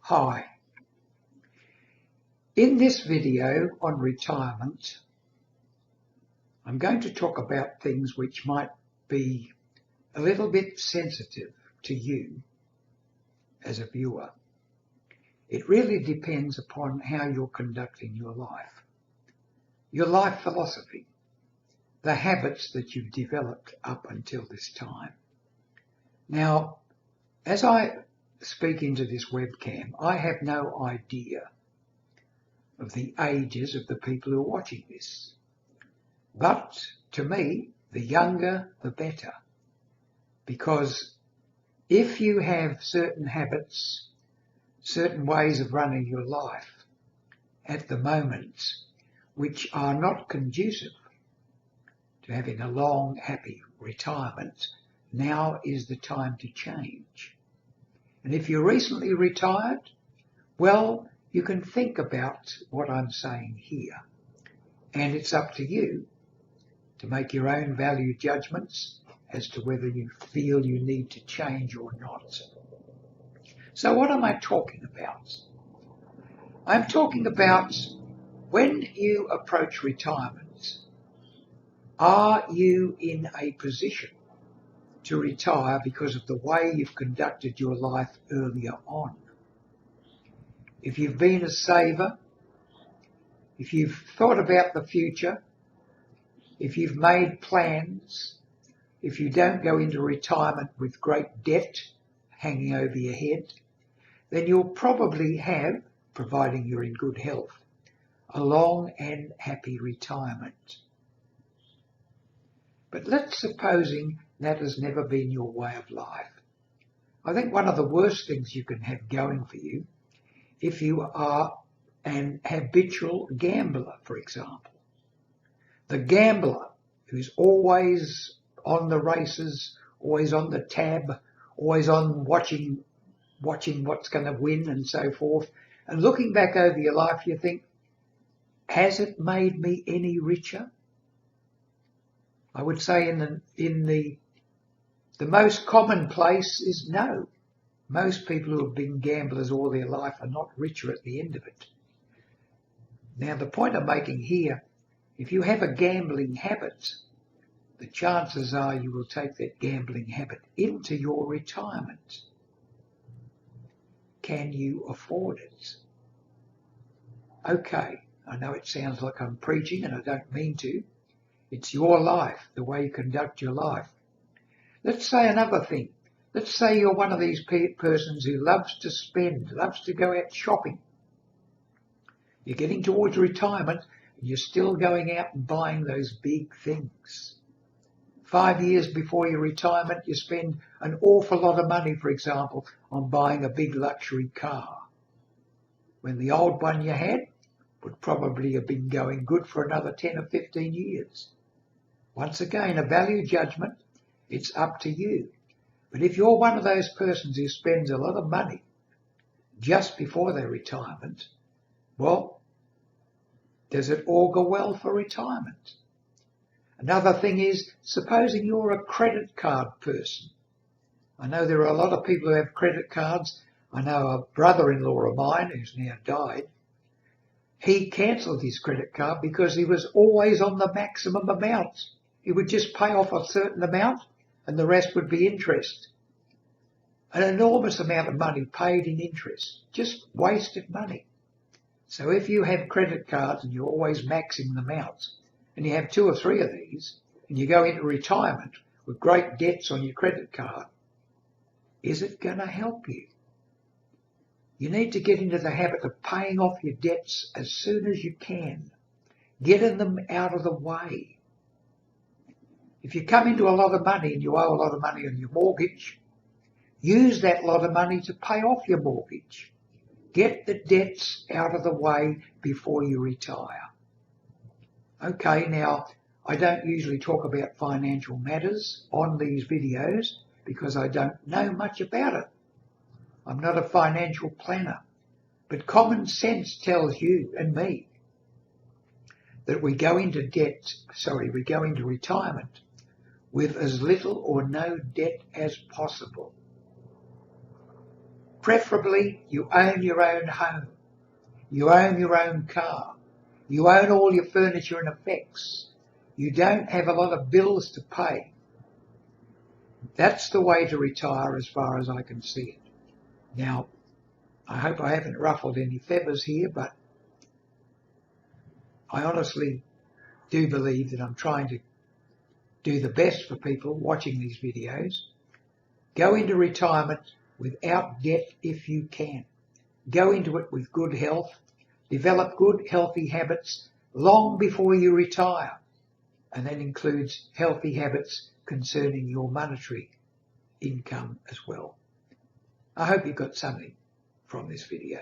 Hi. In this video on retirement, I'm going to talk about things which might be a little bit sensitive to you as a viewer. It really depends upon how you're conducting your life philosophy, the habits that you've developed up until this time. Now, as I speak into this webcam, I have no idea of the ages of the people who are watching this. But to me, the younger, the better. Because if you have certain habits, certain ways of running your life at the moment, which are not conducive to having a long, happy retirement, now is the time to change. And if you're recently retired, well, you can think about what I'm saying here. And it's up to you to make your own value judgments as to whether you feel you need to change or not. So what am I talking about? I'm talking about when you approach retirement, are you in a position to retire because of the way you've conducted your life earlier on? If you've been a saver, if you've thought about the future, if you've made plans, if you don't go into retirement with great debt hanging over your head, then you'll probably have, providing you're in good health, a long and happy retirement. But let's supposing that has never been your way of life. I think one of the worst things you can have going for you, if you are an habitual gambler, for example. The gambler who's always on the races, always on the tab, always on watching what's going to win and so forth. And looking back over your life, you think, has it made me any richer? I would say in the most commonplace is no. Most people who have been gamblers all their life are not richer at the end of it. Now, the point I'm making here, if you have a gambling habit, the chances are you will take that gambling habit into your retirement. Can you afford it? Okay, I know it sounds like I'm preaching and I don't mean to. It's your life, the way you conduct your life. Let's say another thing. Let's say you're one of these persons who loves to spend, loves to go out shopping. You're getting towards retirement and you're still going out and buying those big things. 5 years before your retirement, you spend an awful lot of money, for example, on buying a big luxury car, when the old one you had would probably have been going good for another 10 or 15 years. Once again, a value judgment, it's up to you. But if you're one of those persons who spends a lot of money just before their retirement, well, does it augur well for retirement? Another thing is, supposing you're a credit card person. I know there are a lot of people who have credit cards. I know a brother-in-law of mine who's now died. He cancelled his credit card because he was always on the maximum amount. He would just pay off a certain amount and the rest would be interest. An enormous amount of money paid in interest, just wasted money. So if you have credit cards and you're always maxing them out, and you have 2 or 3 of these, and you go into retirement with great debts on your credit card, is it going to help you? You need to get into the habit of paying off your debts as soon as you can, getting them out of the way. If you come into a lot of money and you owe a lot of money on your mortgage, use that lot of money to pay off your mortgage. Get the debts out of the way before you retire. Okay, now, I don't usually talk about financial matters on these videos because I don't know much about it. I'm not a financial planner, but common sense tells you and me that we go into retirement with as little or no debt as possible. Preferably you own your own home, you own your own car, you own all your furniture and effects, you don't have a lot of bills to pay. That's the way to retire as far as I can see it. Now, I hope I haven't ruffled any feathers here, but I honestly do believe that I'm trying to do the best for people watching these videos. Go into retirement without debt if you can. Go into it with good health. Develop good, healthy habits long before you retire. And that includes healthy habits concerning your monetary income as well. I hope you got something from this video.